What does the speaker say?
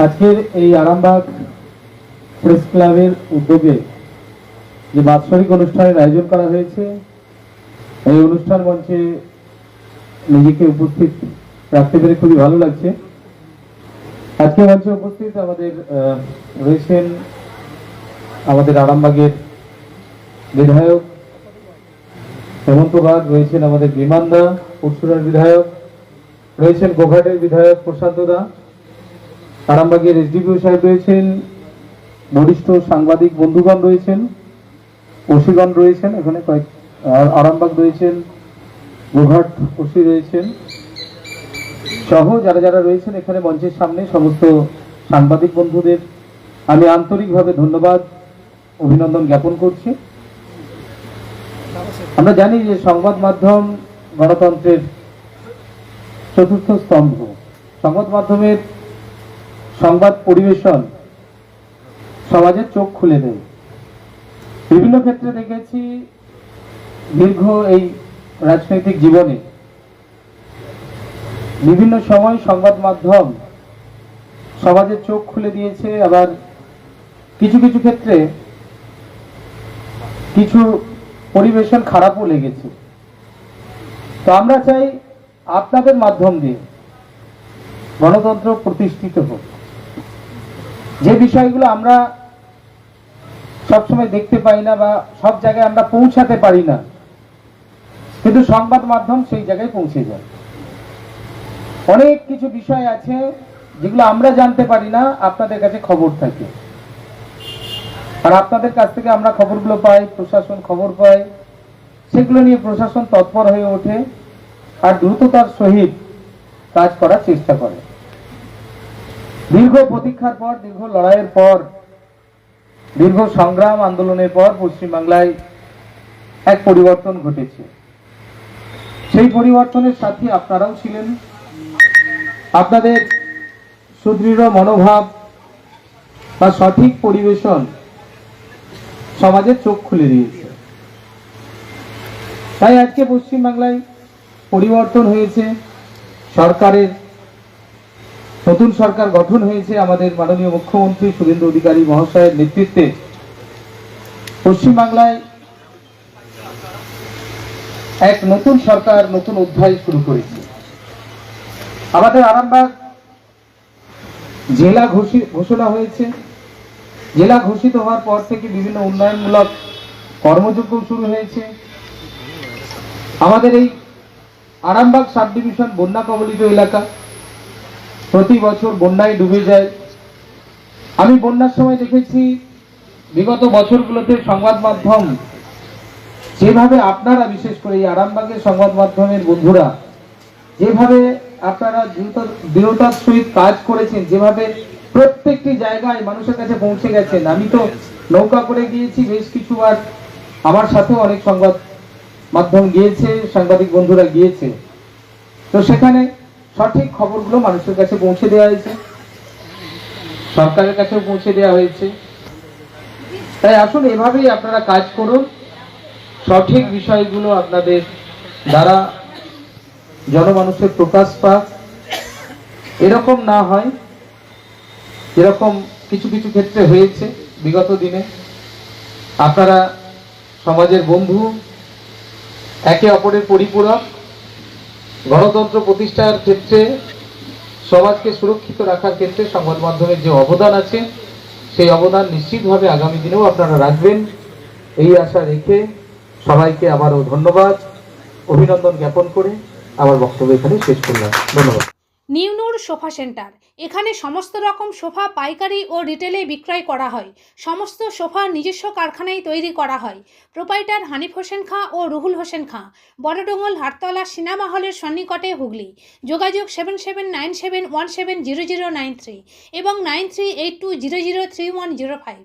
আজকের এই আরামবাগ প্রেস ক্লাবের উদ্যোগে যে বাৎসরিক অনুষ্ঠানের আয়োজন করা হয়েছে, এই অনুষ্ঠান মঞ্চে নিজেকে উপস্থিত রাখতে পেরে খুবই ভালো লাগছে। আজকে মঞ্চে উপস্থিত আমাদের রয়েছেন আমাদের আরামবাগের বিধায়ক হেমন্ত বাগ, রয়েছেন আমাদের বিমানদা পরশুরার বিধায়ক, রয়েছেন গোঘাটের বিধায়ক প্রশান্ত দা, আরামবাগের এসডিপিও সাহেব রয়েছেন, বরিষ্ঠ সাংবাদিক বন্ধুগণ রয়েছেন, ওসিগণ রয়েছেন, এখানে কয়েক আরামবাগ রয়েছেন, গোঘাট ওসি রয়েছেন সহ যারা যারা রয়েছেন এখানে মঞ্চের সামনে সমস্ত সাংবাদিক বন্ধুদের আমি আন্তরিকভাবে ধন্যবাদ অভিনন্দন জ্ঞাপন করছি। আমরা জানি যে সংবাদ মাধ্যম গণতন্ত্রের চতুর্থ স্তম্ভ। সংবাদ মাধ্যমের সংবাদ পরিবেশন সমাজের চোখ খুলে দেয়। বিভিন্ন ক্ষেত্রে দেখেছি দীর্ঘ এই রাজনৈতিক জীবনে বিভিন্ন সময় সংবাদ মাধ্যম সমাজের চোখ খুলে দিয়েছে, আবার কিছু কিছু ক্ষেত্রে কিছু পরিবেশন খারাপও লেগেছে। তো আমরা চাই আপনাদের মাধ্যম দিয়ে গণতন্ত্র প্রতিষ্ঠিত হোক। যে বিষয়গুলো আমরা সবসময় দেখতে পাই না বা সব জায়গায় আমরা পৌঁছাতে পারি না, কিন্তু সংবাদ মাধ্যম সেই জায়গায় পৌঁছে যায়। অনেক কিছু বিষয় আছে যেগুলো আমরা জানতে পারি না, আপনাদের কাছে খবর থাকে, আর আপনাদের কাছ থেকে আমরা খবরগুলো পাই, প্রশাসন খবর পায়, সেগুলো নিয়ে প্রশাসন তৎপর হয়ে ওঠে আর দ্রুততার সহিত কাজ করার চেষ্টা করে। দীর্ঘ প্রতীক্ষার পর, দীর্ঘ লড়াইয়ের পর, দীর্ঘ সংগ্রাম আন্দোলনের পর পশ্চিমবাংলায় এক পরিবর্তন ঘটেছে। সেই পরিবর্তনের সাথে আপনারাও ছিলেন। আপনাদের সুদৃঢ় মনোভাব বা সঠিক পরিবেশন সমাজের চোখ খুলে দিয়েছে। তাই আজকে পশ্চিমবাংলায় পরিবর্তন হয়েছে, সরকারের নতুন সরকার গঠন হয়েছে। আমাদের মাননীয় মুখ্যমন্ত্রী শুভেন্দু অধিকারী মহাশয়ের নেতৃত্বে পশ্চিমবাংলায় এক নতুন সরকার নতুন অধ্যায় শুরু করেছে। আমাদের আরামবাগ জেলা ঘোষণা হয়েছে। জেলা ঘোষিত হওয়ার পর থেকে বিভিন্ন উন্নয়নমূলক কর্মযজ্ঞ শুরু হয়েছে। আমাদের এই আরামবাগ সাব ডিভিশন বন্যা কবলিত এলাকা, প্রতি বছর বন্যায় ডুবে যায়। আমি বন্যার সময় দেখেছি বিগত বছরগুলোতে সংবাদ মাধ্যম যেভাবে আপনারা, বিশেষ করে এই আরামবাগের সংবাদ মাধ্যমের বন্ধুরা যেভাবে আপনারা দৃঢ়তার সহিত কাজ করেছেন, যেভাবে প্রত্যেকটি জায়গায় মানুষের কাছে পৌঁছে গেছেন। আমি তো নৌকা করে গিয়েছি বেশ কিছুবার, আমার সাথেও অনেক সংবাদ মাধ্যম গিয়েছে, সাংবাদিক বন্ধুরা গিয়েছে। তো সেখানে সঠিক খবরগুলো মানুষের কাছে পৌঁছে দেওয়া হয়েছে, সরকারের কাছেও পৌঁছে দেওয়া হয়েছে। তাই আসুন এভাবেই আপনারা কাজ করুন, সঠিক বিষয়গুলো আপনাদের দ্বারা জনমানুষের প্রকাশ পাক। এরকম না হয় এরকম কিছু কিছু ক্ষেত্রে হয়েছে বিগত দিনে। আপনারা সমাজের বন্ধু, একে অপরের পরিপূরক। গণতন্ত্র প্রতিষ্ঠার ক্ষেত্রে, সমাজকে সুরক্ষিত রাখার ক্ষেত্রে সংবাদ মাধ্যমের যে অবদান আছে, সেই অবদান নিশ্চিতভাবে আগামী দিনেও আপনারা রাখবেন, এই আশা রেখে সবাইকে আবারও ধন্যবাদ অভিনন্দন জ্ঞাপন করে আমার বক্তব্য এখানে শেষ করলাম। ধন্যবাদ। নিউ নূর সোফা সেন্টার, এখানে সমস্ত রকম সোফা পাইকারি ও রিটেলে বিক্রয় করা হয়। সমস্ত সোফা নিজস্ব কারখানায় তৈরি করা হয়। প্রোপাইটার হানিফ হোসেন খাঁ ও রুহুল হোসেন খাঁ, বড়ডোঙ্গল হাটতলা সিনেমা হলের সন্নিকটে, হুগলি। যোগাযোগ 7797170093 এবং 9382003105।